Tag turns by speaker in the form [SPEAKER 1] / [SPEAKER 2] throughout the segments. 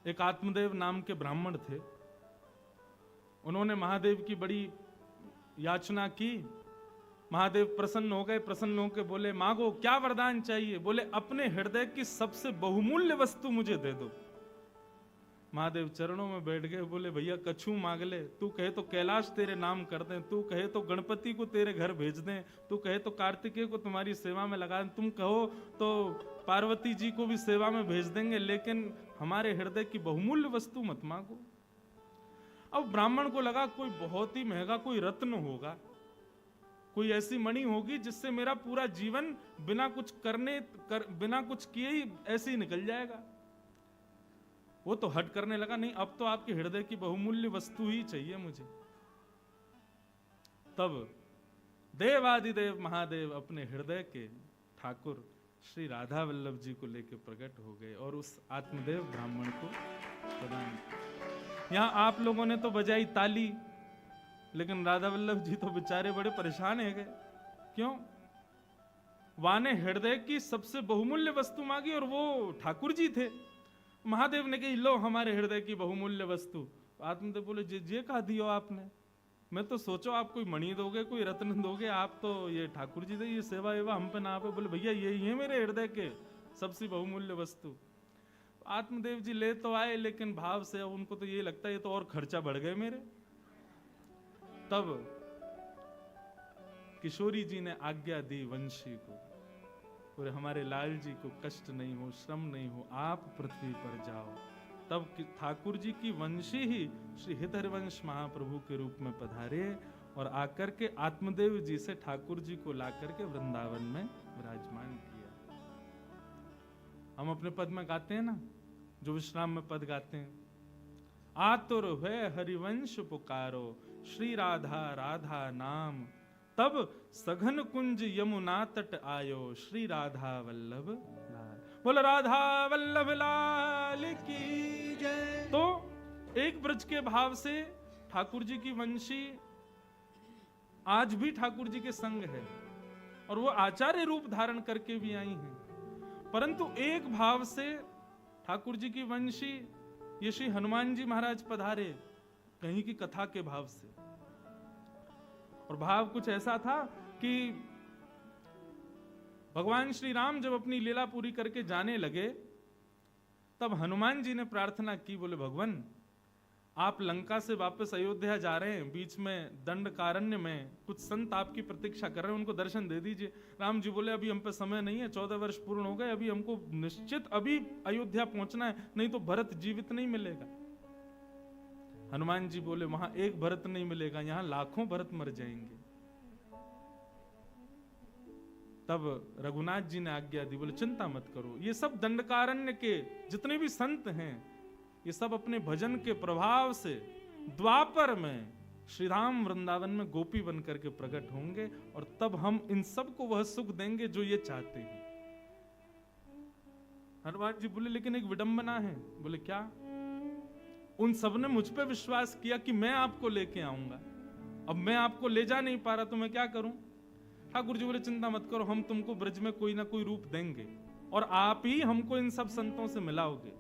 [SPEAKER 1] एक आत्मदेव नाम के ब्राह्मण थे। उन्होंने महादेव की बड़ी याचना की। महादेव प्रसन्न हो गए। प्रसन्न होकर बोले, मांगो, क्या वरदान चाहिए? बोले, अपने हृदय की सबसे बहुमूल्य वस्तु मुझे दे दो। महादेव चरणों में बैठ गए। बोले, भैया कछु मांग ले। तू कहे तो कैलाश तेरे नाम कर दें, तू कहे तो गणपति को तेरे घर भेज दें, तू कहे तो कार्तिकेय को तुम्हारी सेवा में लगा दें, तुम कहो तो पार्वती जी को भी सेवा में भेज देंगे, लेकिन हमारे हृदय की बहुमूल्य वस्तु मत मांगो। अब ब्राह्मण को लगा कोई बहुत ही महंगा कोई रत्न होगा, कोई ऐसी मणि होगी जिससे मेरा पूरा जीवन बिना कुछ बिना कुछ किए ही ऐसे ही निकल जाएगा। वो तो हट करने लगा, नहीं अब तो आपके हृदय की बहुमूल्य वस्तु ही चाहिए मुझे। तब देवादिदेव महादेव अपने हृदय के ठाकुर श्री राधा वल्लभ जी को लेकर प्रकट हो गए और उस आत्मदेव ब्राह्मण को प्रदान किया। यहां आप लोगों ने तो बजाई ताली, लेकिन राधा वल्लभ जी तो बेचारे बड़े परेशान है गए। क्यों? वाने हृदय की सबसे बहुमूल्य वस्तु मांगी और वो ठाकुर जी थे। महादेव ने कही, लो हमारे हृदय की बहुमूल्य वस्तु। आत्मदेव बोले, जे कहा दियो आपने, मैं तो सोचो आप कोई मणि दोगे, कोई रत्न दोगे, आप तो ये ठाकुर जी दे, ये सेवा एवा हम पे ना पे। बोले, भैया यही है मेरे हृदय के सबसे बहुमूल्य वस्तु। आत्मदेव जी ले तो आए, लेकिन भाव से उनको तो ये लगता है ये तो और खर्चा बढ़ गए मेरे। तब किशोरी जी ने आज्ञा दी वंशी को, और हमारे लाल जी को कष्ट नहीं हो, श्रम नहीं हो, आप पृथ्वी पर जाओ। तब ठाकुर जी की वंशी ही श्री हितहरिवंश महाप्रभु के रूप में पधारे और आकर के आत्मदेव जी से ठाकुर जी को ला करके वृंदावन में विराजमान किया। हम अपने पद में गाते हैं ना, जो विश्राम में पद गाते हैं, आतुर हुए हरिवंश पुकारो, श्री राधा राधा नाम, तब सघन कुंज यमुना तट आयो, श्री राधा वल्लभ लाल। बोल राधा वल्लभ लाल की जय। तो एक ब्रज के भाव से ठाकुर जी की वंशी आज भी ठाकुर जी के संग है और वो आचार्य रूप धारण करके भी आई हैं। परंतु एक भाव से ठाकुर जी की वंशी ये श्री हनुमान जी महाराज पधारे कहीं की कथा के भाव से, और भाव कुछ ऐसा था कि भगवान श्री राम जब अपनी लीला पूरी करके जाने लगे, तब हनुमान जी ने प्रार्थना की, बोले भगवान आप लंका से वापस अयोध्या जा रहे हैं, बीच में दंडकारण्य में कुछ संत आपकी प्रतीक्षा कर रहे हैं, उनको दर्शन दे दीजिए। राम जी बोले, अभी हम पे समय नहीं है, 14 वर्ष पूर्ण हो गए, अभी हमको निश्चित अभी अयोध्या पहुंचना है, नहीं तो भरत जीवित नहीं मिलेगा। हनुमान जी बोले, वहां एक भरत नहीं मिलेगा, यहां लाखों भरत मर जाएंगे। तब रघुनाथ जी ने आज्ञा दी, बोले चिंता मत करो, ये सब दंडकारण्य के जितने भी संत हैं, ये सब अपने भजन के प्रभाव से द्वापर में श्री राम वृंदावन में गोपी बन करके प्रकट होंगे, और तब हम इन सबको वह सुख देंगे जो ये चाहते हैं। हनुमान जी बोले, लेकिन एक विडंबना है। बोले क्या? उन सब ने मुझ पे विश्वास किया कि मैं आपको लेके आऊंगा, अब मैं आपको ले जा नहीं पा रहा तो मैं क्या करूं? ठाकुर जी बोले, चिंता मत करो, हम तुमको ब्रज में कोई ना कोई रूप देंगे और आप ही हमको इन सब संतों से मिलाओगे।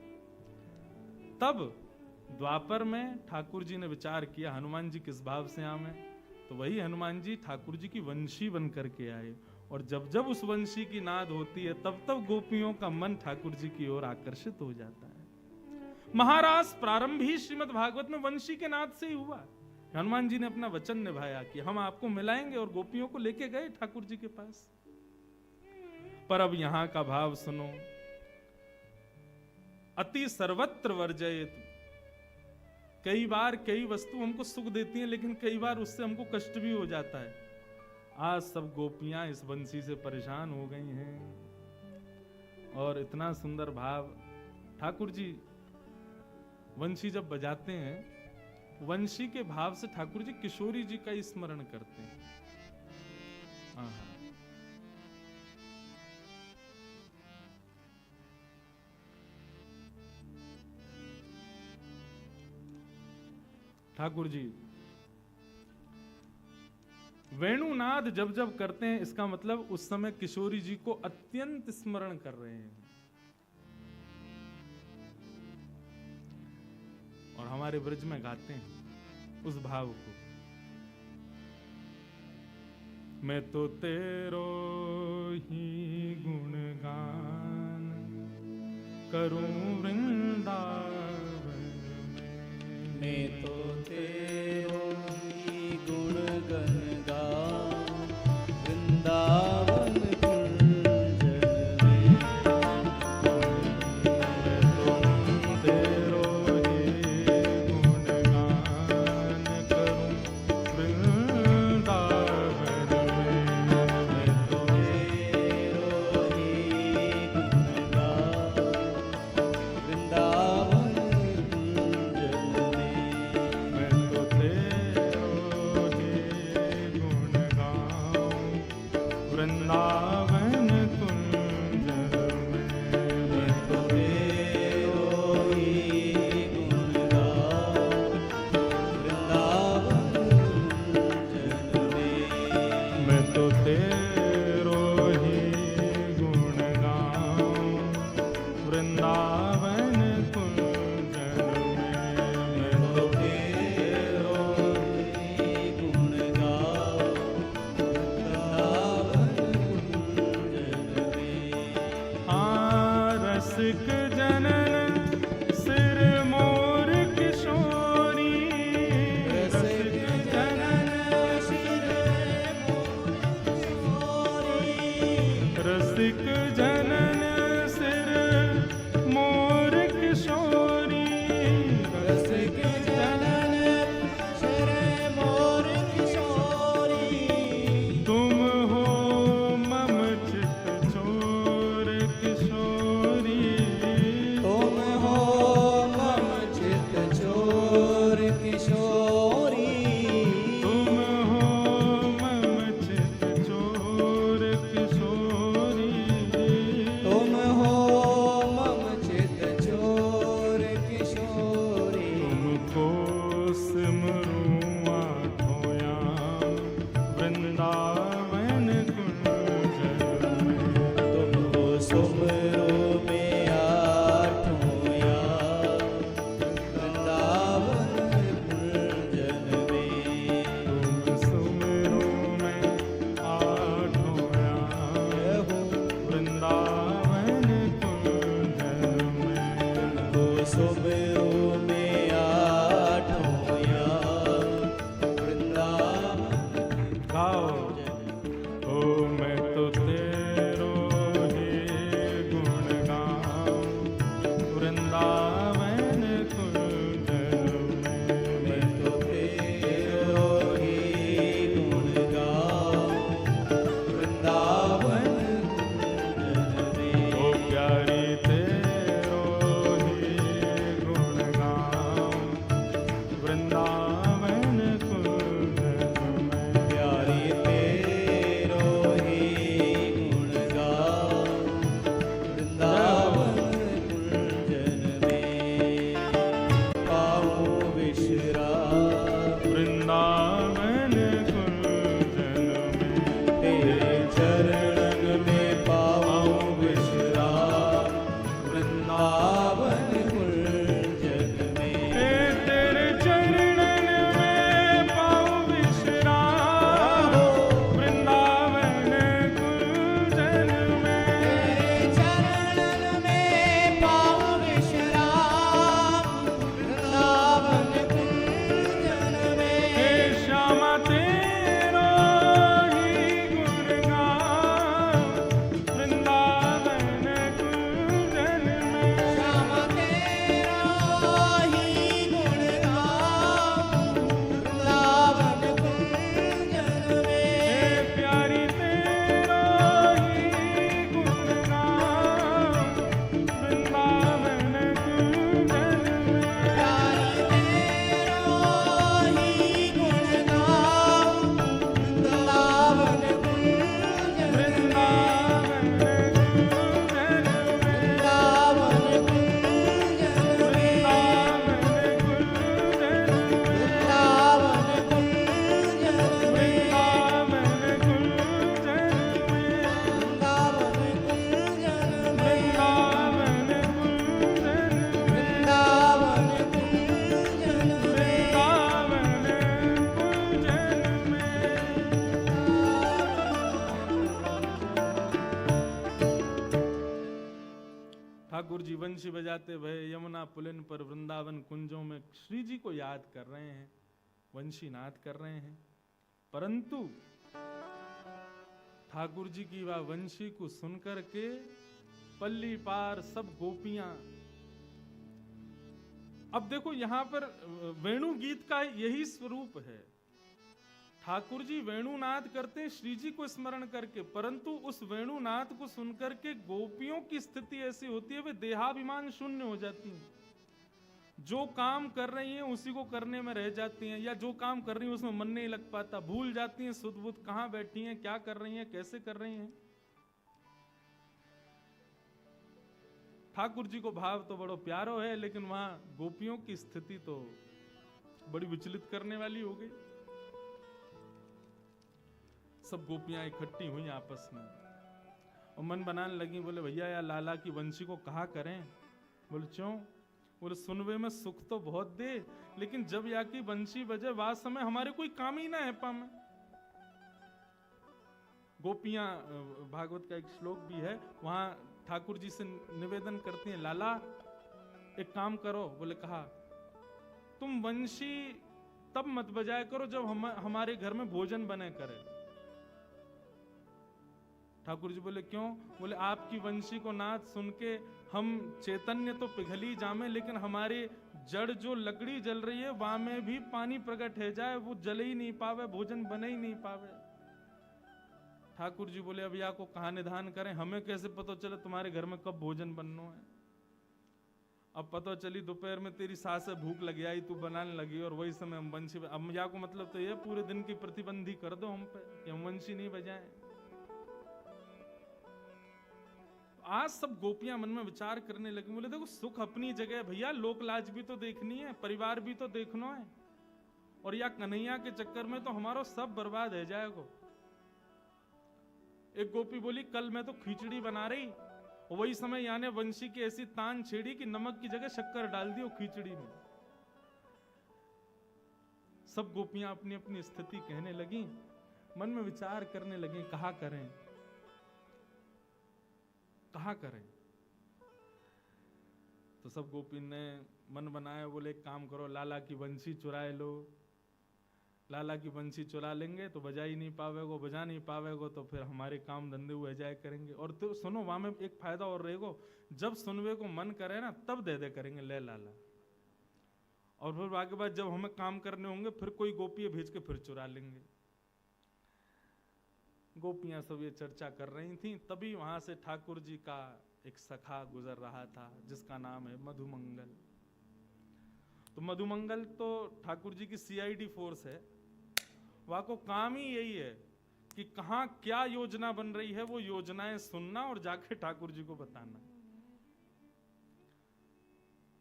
[SPEAKER 1] तब द्वापर में ठाकुर जी ने विचार किया, हनुमान जी किस भाव से आवे, तो वही हनुमान जी ठाकुर जी की वंशी बन करके आए, और जब जब उस वंशी की नाद होती है, तब तब गोपियों का मन ठाकुर जी की ओर आकर्षित हो जाता है। महाराज प्रारंभ ही श्रीमद् भागवत में वंशी के नाद से ही हुआ। हनुमान जी ने अपना वचन निभाया कि हम आपको मिलाएंगे, और गोपियों को लेके गए ठाकुर जी के पास। पर अब यहां का भाव सुनो, अति सर्वत्र वर्जयेत। कई बार कई वस्तु हमको सुख देती हैं, लेकिन कई बार उससे हमको कष्ट भी हो जाता है। आज सब गोपियां इस वंशी से परेशान हो गई हैं, और इतना सुंदर भाव ठाकुर जी वंशी जब बजाते हैं, वंशी के भाव से ठाकुर जी किशोरी जी का स्मरण करते हैं। ठाकुर जी वेणुनाद जब जब करते हैं, इसका मतलब उस समय किशोरी जी को अत्यंत स्मरण कर रहे हैं। और हमारे ब्रज में गाते हैं उस भाव को। मैं तो तेरो ही गुणगान करूं वृंदावन,
[SPEAKER 2] मैं तो तेरो ही गुणगन गाऊं वृंदावन कुंज में।
[SPEAKER 1] तेरो ही गुणगान करूं वृंदावन में।
[SPEAKER 2] मैं तो तेरो ही गुण गाऊं वृंदावन कुंज में।
[SPEAKER 1] मैं तो तेरो ही गुण गाऊं वृंदावन कुंज में।
[SPEAKER 2] मैं तो तेरो ही गुण गाऊं वृंदावन कुंज में।
[SPEAKER 1] मैं तो तेरो ही गुण गाऊं वृंदावन कुंज में। मैं तो
[SPEAKER 2] तेरो ही गुण गाऊं वृंदावन कुंज में।
[SPEAKER 1] हाँ रसिक जनन सिर मोर किशोरी, रसिक जनन रसिक जनन सिर मोर किशोरी, रसिक जनन
[SPEAKER 2] सिर मोर किशोरी।
[SPEAKER 1] तुम हो मम चित चोर किशोरी।
[SPEAKER 2] तुम हो मम चित चोर किशोरी।
[SPEAKER 1] तुम हो मम चित चोर किशोरी।
[SPEAKER 2] तुम हो मम चित चोर किशोरी।
[SPEAKER 1] तुमको सिमरूं आँखों याम वृंदावन कुंज में।
[SPEAKER 2] तुमको सुमरो में आठों याम वृंदावन कुंजन में।
[SPEAKER 1] तुम सुमिरो में आठों याम वृंदावन कुंज में।
[SPEAKER 2] तुमको सुमरो में आठों याम वृंदावन
[SPEAKER 1] गाओ ओ मैं तो तेरो ही गुण गाऊं वृंदावन कुंज में।
[SPEAKER 2] मैं तो तेरो ही गुण गाऊं वृंदावन कुंजन में।
[SPEAKER 1] ओ प्यारी तेरो ही गुण गाऊं बंशी बजाते भय यमुना पुलिन पर वृंदावन कुंजों में श्री जी को याद कर रहे हैं, वंशी नाद कर रहे हैं। परंतु ठाकुर जी की वह वंशी को सुनकर के पल्ली पार सब गोपियां, अब देखो यहां पर वेणु गीत का यही स्वरूप है। ठाकुर जी वेणुनाद करते हैं श्री जी को स्मरण करके, परंतु उस वेणुनाद को सुनकर के गोपियों की स्थिति ऐसी होती है, वे देहाभिमान शून्य हो जाती हैं। जो काम कर रही हैं उसी को करने में रह जाती हैं, या जो काम कर रही हैं उसमें मन नहीं लग पाता, भूल जाती हैं सुध बुध कहां बैठी हैं, क्या कर रही हैं, कैसे कर रही हैं। ठाकुर जी को भाव तो बड़ो प्यारो है, लेकिन वहां गोपियों की स्थिति तो बड़ी विचलित करने वाली हो गई। सब गोपियां इकट्ठी हुई आपस में और मन बनाने लगी, बोले भैया यार लाला की वंशी को कहा करें। बोले क्यों? बोले सुनवे में सुख तो बहुत दे, लेकिन जब या की वंशी बजे वास समय हमारे कोई काम ही ना है पा में। गोपियां, भागवत का एक श्लोक भी है, वहां ठाकुर जी से निवेदन करती हैं, लाला एक काम करो। बोले कहा, तुम वंशी तब मत बजाया करो जब हमारे घर में भोजन बने करे। ठाकुर जी बोले क्यों? बोले आपकी वंशी को नाद सुन के हम चैतन्य तो पिघली जामे, लेकिन हमारे जड़ जो लकड़ी जल रही है वहां में भी पानी प्रकट है जाए, वो जल ही नहीं पावे, भोजन बने ही नहीं पावे। ठाकुर जी बोले अब या को कहा निधान करें, हमें कैसे पता चले तुम्हारे घर में कब भोजन बनना है। अब पता चली दोपहर में तेरी सास से भूख लगी आई, तू बनाने लगी और वही समय हम वंशी। अब या को मतलब तो ये पूरे दिन की प्रतिबंधी कर दो हम पे कि हम वंशी नहीं बजाएं। आज सब गोपियां मन में विचार करने लगी, बोले देखो सुख अपनी जगह भैया, लोक लाज भी तो देखनी है, परिवार भी तो देखना है, और या कन्हैया के चक्कर में तो हमारा सब बर्बाद है जाएगा। एक गोपी बोली कल मैं तो खिचड़ी बना रही, और वही समय यानी वंशी की ऐसी तान छेड़ी कि नमक की जगह शक्कर डाल दी वो खिचड़ी में। सब गोपियां अपनी अपनी स्थिति कहने लगी, मन में विचार करने लगी कहा करें कहा करें। तो सब गोपी ने मन बनाया, बोले एक काम करो, लाला की बंसी चुराए लो। लाला की बंसी चुरा लेंगे तो बजा ही नहीं पावेगो, बजा नहीं पावेगो तो फिर हमारे काम धंधे हुए जाए करेंगे। और तो सुनो वहां में एक फायदा और रहेगा, जब सुनवे को मन करे ना तब दे दे करेंगे ले लाला, और फिर आगे बाद जब हमें काम करने होंगे फिर कोई गोपी भेज के फिर चुरा लेंगे। गोपियां सब ये चर्चा कर रही थी, तभी वहां से ठाकुर जी का एक सखा गुजर रहा था जिसका नाम है मधुमंगल। तो मधुमंगल तो ठाकुर जी की सीआईडी फोर्स है, वहां को काम ही यही है कि कहां क्या योजना बन रही है वो योजनाएं सुनना और जाके ठाकुर जी को बताना।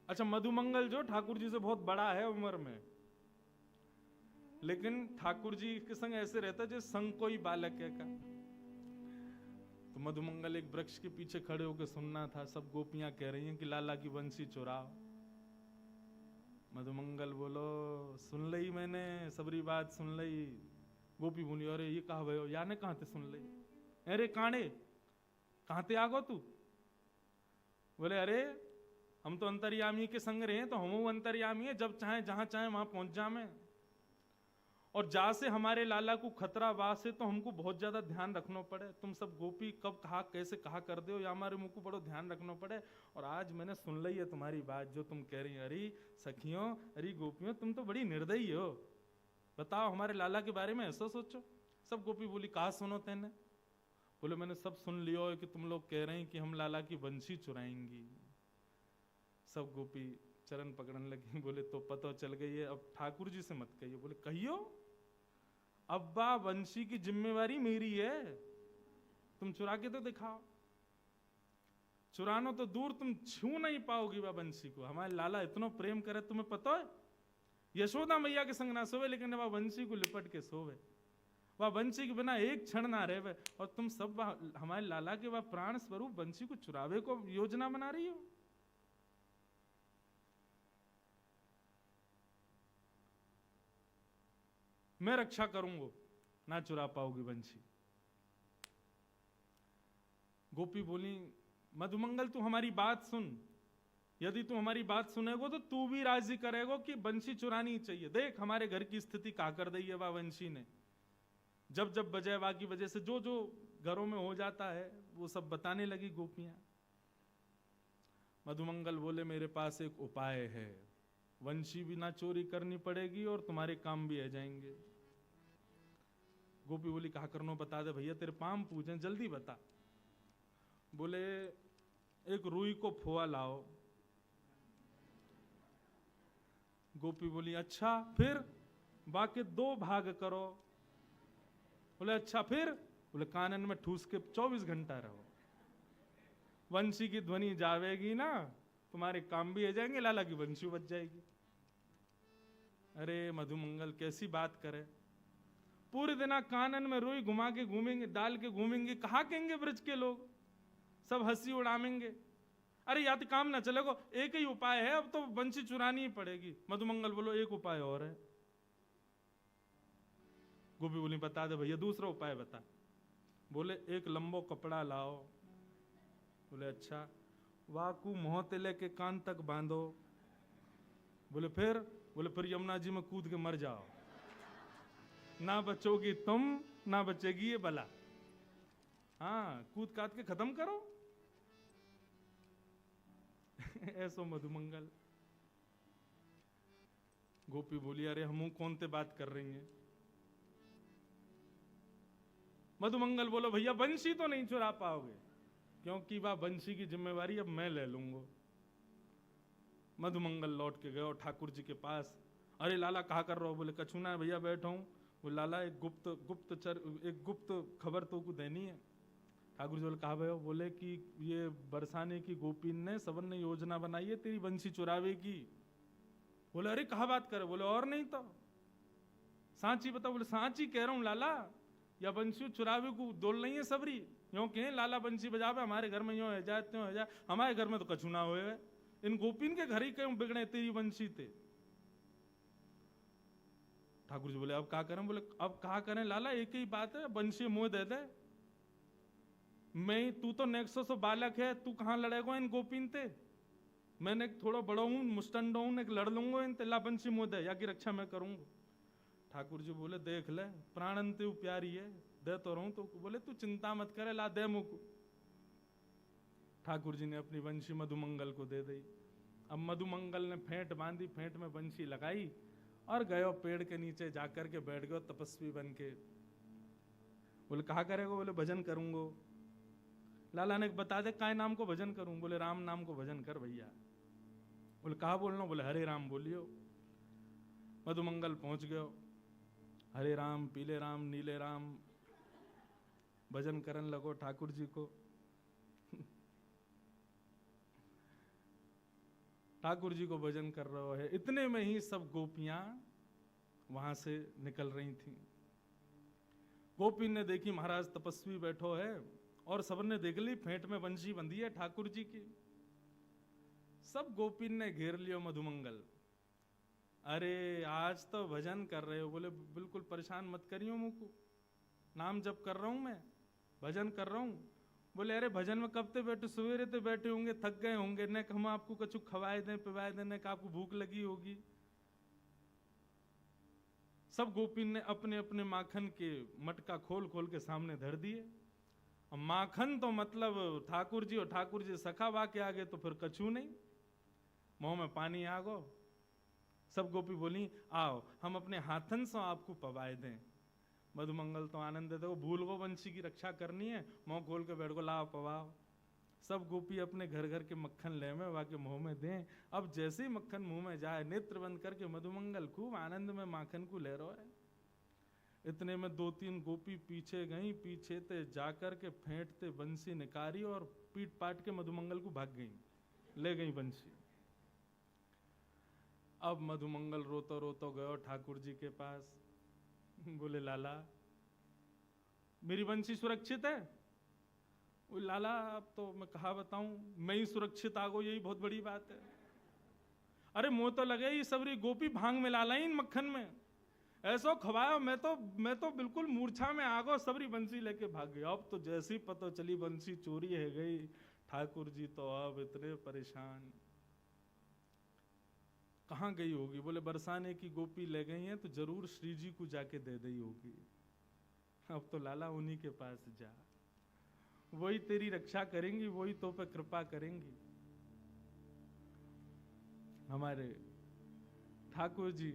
[SPEAKER 1] अच्छा, मधुमंगल जो ठाकुर जी से बहुत बड़ा है उम्र में, लेकिन ठाकुर जी के संग ऐसे रहता जैसे संग कोई बालक है का। तो मधुमंगल एक वृक्ष के पीछे खड़े होकर सुनना था, सब गोपियां कह रही हैं कि लाला की बंसी चुराओ। मधुमंगल बोलो सुन लई मैंने, सबरी बात सुन लई। गोपी बोली अरे ये कहा भयो, याने कहां ते सुन लई? अरे काणे कहां ते आगो तू? बोले अरे हम तो अंतर्यामी के संग रहे, तो हम अंतर्यामी है, जब चाहे जहां चाहे वहां पहुंच जामे, और जा से हमारे लाला को खतरा वास है तो हमको बहुत ज्यादा ध्यान रखना पड़े। तुम सब गोपी कब कहा कैसे कहा कर दो, या हमारे मुंह को बड़ो ध्यान रखना पड़े। और आज मैंने सुन ली है तुम्हारी बात जो तुम कह रही, अरे सखियों अरे गोपियों तुम तो बड़ी निर्दयी हो, बताओ हमारे लाला के बारे में ऐसा सोचो। सब गोपी बोली कहा सुनो तेने? बोले मैंने सब सुन लियो कि तुम लोग कह रहे हैं कि हम लाला की बंसी चुराएंगी। सब गोपी चरण पकड़ने लगी, बोले तो पता चल गई है, अब ठाकुर जी से मत कहिए। बोले कहियो, अब्बा वंशी की जिम्मेवारी मेरी है, तुम चुरा के तो दिखाओ। चुरानो तो दूर, तुम छू नहीं पाओगी वह वंशी को। हमारे लाला इतना प्रेम करे, तुम्हें पता है यशोदा मैया के संग ना सोवे, लेकिन वह वंशी को लिपट के सोवे, वह वंशी के बिना एक क्षण ना रहे। और तुम सब हमारे लाला के वह प्राण स्वरूप वंशी को चुरावे को योजना बना रही हो। मैं रक्षा करूंगा, ना चुरा पाओगी बंशी। गोपी बोली मधुमंगल तू हमारी बात सुन, यदि तू हमारी बात सुनेगो तो तू भी राजी करेगो कि बंशी चुरानी चाहिए। देख हमारे घर की स्थिति का कर दी है वाह वंशी ने। जब जब बजाय वाह की वजह से जो जो घरों में हो जाता है वो सब बताने लगी गोपियां। मधुमंगल बोले मेरे पास एक उपाय है, वंशी भी ना चोरी करनी पड़ेगी और तुम्हारे काम भी आ जाएंगे। गोपी बोली कहा करनो बता दे भैया, तेरे पाम पूजे जल्दी बता। बोले एक रुई को फोआ लाओ। गोपी बोली अच्छा फिर? बाकी 2 भाग करो। बोले अच्छा फिर? बोले कानन में ठूस के 24 घंटा रहो, वंशी की ध्वनि जावेगी ना, तुम्हारे काम भी आ जाएंगे, लाला की वंशी बच जाएगी। अरे मधुमंगल कैसी बात करे, पूरे दिन कानन में रुई घुमा के घूमेंगे, डाल के घूमेंगे, कहा कहेंगे ब्रज के लोग, सब हंसी उड़ामेंगे। अरे या तो काम ना चलेगो, एक ही उपाय है, अब तो वंशी चुरानी ही पड़ेगी। मधुमंगल बोलो एक उपाय और है। गोपी बोली बता दे भैया, दूसरा उपाय बता। बोले एक लंबो कपड़ा लाओ। बोले अच्छा। वाकू मुंह ते लेके कान तक बांधो। बोले फिर? बोले फिर यमुना जी में कूद के मर जाओ, ना बचोगी तुम ना बचेगी ये बला। हाँ कूद काट के खत्म करो। ऐसो मधुमंगल। गोपी बोली अरे हम कौन ते बात कर रही हैं। मधुमंगल बोलो भैया बंशी तो नहीं चुरा पाओगे, क्योंकि वह बंशी की जिम्मेवारी अब मैं ले लूंगा। मधुमंगल लौट के गए ठाकुर जी के पास। अरे लाला कहा कर रहे हो? बोले कछु ना भैया बैठा हूं। वो लाला एक गुप्त खबर तो को देनी है। ठाकुर जी बोले कहा भयो? बोले कि ये बरसाने की गोपीन ने सबन ने योजना बनाई है तेरी बंशी चुरावे की। बोले अरे कहा बात करे? बोले और नहीं तो सांची बताओ। बोले सांची कह रहा हूं लाला, या बंशी चुरावे को दोल नहीं है सबरी। यो कहें लाला बंशी बजावे, हमारे घर में यो है जाए त्यों है जाए, हमारे घर में तो कछु ना होए। इन गोपीन के घर ही क्यों बिगड़े तेरी बंशी थे। ठाकुर जी बोले अब क्या करें? बोले अब क्या करें लाला, एक ही बात है, बंशी मुंह दे दे। मैं तू तो नेक्सो सो बालक है, तू कहां लड़ेगा इन गोपीन ते? मैंने थोड़ा बड़ा हूं, मुस्टंड हूं, एक लड़ लूंगा इन ते। ला बंशी मुंह दे, या की रक्षा मैं करूंगा। ठाकुर जी बोले देख ले, प्राणन ते प्यारी है, दे तो रहूं तो। बोले तू चिंता मत करे, ला दे मुख। ठाकुर जी ने अपनी बंशी मधुमंगल को दे दी। अब मधुमंगल ने फेंट बांधी, फेंट में बंशी लगाई और गयो पेड़ के नीचे जाकर के बैठ गयो तपस्वी बन के। बोले कहा करेगा? बोले भजन करूंगो। लाला ने बता दे काय नाम को भजन करूं? बोले राम नाम को भजन कर भैया। बोले कहा बोलना? बोले हरे राम बोलियो। मधुमंगल पहुंच गयो, हरे राम पीले राम नीले राम भजन करन लगो ठाकुर जी को। ठाकुर जी को भजन कर रहे है। इतने में ही सब गोपियां वहां से निकल रही थीं। गोपी ने देखी महाराज तपस्वी बैठो है, और सबने देख ली फेंट में बंशी बंधी है ठाकुर जी की। सब गोपी ने घेर लियो मधुमंगल। अरे आज तो भजन कर रहे हो? बोले बिल्कुल परेशान मत करियो मुझको, नाम जप कर रहा हूं मैं, भजन कर रहा हूं। बोले अरे भजन में कब ते बैठे? सवेरे ते बैठे होंगे, थक गए होंगे, न हम आपको कछु खवाए दें पिवाए दें, न आपको भूख लगी होगी। सब गोपी ने अपने अपने माखन के मटका खोल खोल के सामने धर दिए। माखन तो मतलब ठाकुर जी और ठाकुर जी सखा बा के आगे तो फिर कछु नहीं, मुंह में पानी आ गो। सब गोपी बोली आओ हम अपने हाथन से आपको पवाए दें। मधुमंगल तो आनंद देते, वो भूल गो वंशी की रक्षा करनी है, मुंह खोल के बैठ गो लाओ पवाओ। सब गोपी अपने घर घर के मक्खन ले में वाके मुंह में दें। अब जैसे ही मक्खन मुंह में जाए, नेत्र बंद करके मधुमंगल खूब आनंद में माखन को ले रहा है। इतने में 2-3 गोपी पीछे गई, पीछे ते जाकर के फेंटते बंसी निकारी और पीट पाट के मधुमंगल को भाग गई, ले गई बंसी। अब मधुमंगल रोतो रोतो गयो ठाकुर जी के पास। बोले लाला मेरी बंसी सुरक्षित है? वो लाला अब तो मैं कहा बताऊं, मैं ही सुरक्षित आ गो, यही बहुत बड़ी बात है। अरे मुंह तो लगे ही सबरी गोपी भांग में लाला इन मक्खन में, ऐसा खवाया मैं तो बिल्कुल मूर्छा में आ गो, सबरी बंसी लेके भाग गया। अब तो जैसी पता चली बंसी चोरी है गई, ठाकुर जी तो अब इतने परेशान। कहाँ गई होगी? बोले बरसाने की गोपी ले गई हैं, तो जरूर श्री जी को जाके दे दी होगी। अब तो लाला उन्हीं के पास जा, वही तेरी रक्षा करेंगी, वही तो पे कृपा करेंगी। हमारे ठाकुर जी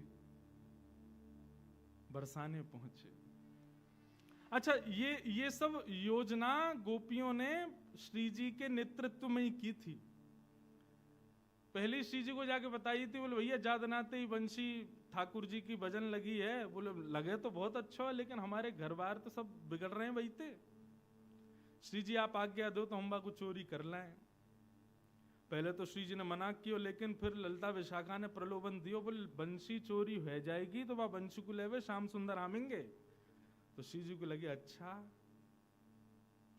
[SPEAKER 1] बरसाने पहुंचे। अच्छा, ये सब योजना गोपियों ने श्री जी के नेतृत्व में ही की थी। पहले श्री जी को जाके बताई थी, बोले भैया जादनाते ही वंशी ठाकुर जी की भजन लगी है। बोले लगे तो बहुत अच्छा है, लेकिन हमारे घर बार तो सब बिगड़ रहे हैं बैठे। श्री जी आप आज्ञा दो तो हम बाको चोरी कर लाएं। पहले तो श्री जी ने मना किया, लेकिन फिर ललिता विशाखा ने प्रलोभन दियो, बोले बंशी चोरी हो जाएगी तो वह बंशी को लेवे श्याम सुंदर आमेंगे। तो श्री जी को लगे अच्छा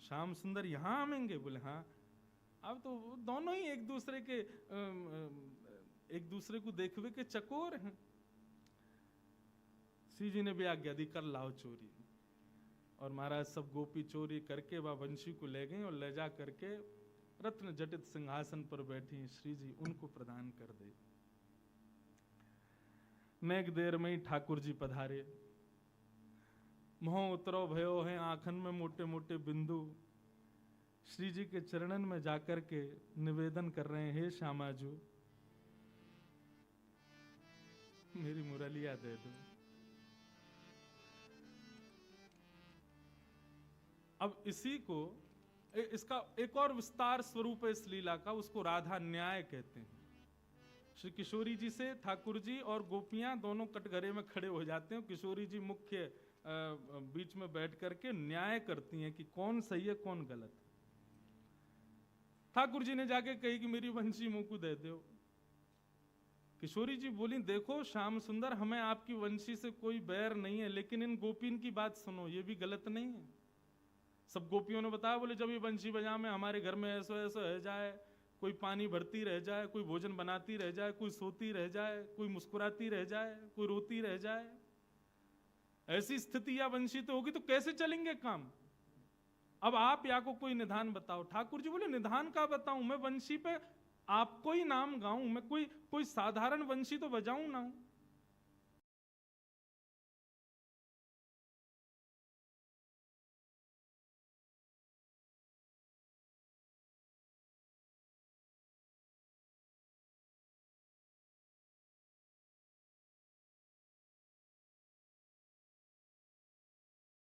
[SPEAKER 1] श्याम सुंदर यहाँ आमेंगे? बोले हाँ। अब तो दोनों ही एक दूसरे को देखवे के चकोर हैं। श्री जी ने भी आज्ञा दी, कर लाओ चोरी। और महाराज सब गोपी चोरी करके वह वंशी को ले गई और ले जा करके रत्न जटित सिंहासन पर बैठी श्री जी उनको प्रदान कर दे। नेक देर में ही ठाकुर जी पधारे। मोह उतरो भयो है आंखन में मोटे मोटे बिंदु। श्री जी के चरणन में जाकर के निवेदन कर रहे हैं, हे श्यामाजू मेरी मुरलिया दे दो। अब इसी को इसका एक और विस्तार स्वरूप है इस लीला का, उसको राधा न्याय कहते हैं। श्री किशोरी जी से ठाकुर जी और गोपियां दोनों कटघरे में खड़े हो जाते हैं। किशोरी जी मुख्य बीच में बैठ करके न्याय करती हैं कि कौन सही है कौन गलत। ठाकुर जी ने जाके कही कि मेरी वंशी मुंह को दे दो। किशोरी जी बोली देखो श्याम सुंदर, हमें आपकी वंशी से कोई बैर नहीं है, लेकिन इन गोपीन की बात सुनो, ये भी गलत नहीं है। सब गोपियों ने बताया, बोले जब ये बंशी बजा में हमारे घर में ऐसा ऐसा रह जाए, कोई पानी भरती रह जाए, कोई भोजन बनाती रह जाए, कोई सोती रह जाए, कोई मुस्कुराती रह जाए, कोई रोती रह जाए, ऐसी स्थिति या वंशी तो होगी तो कैसे चलेंगे काम? अब आप या को कोई निधान बताओ। ठाकुर जी बोले निधान का बताऊं, मैं वंशी पे आपको ही नाम गाऊं, मैं कोई साधारण वंशी तो बजाऊं ना।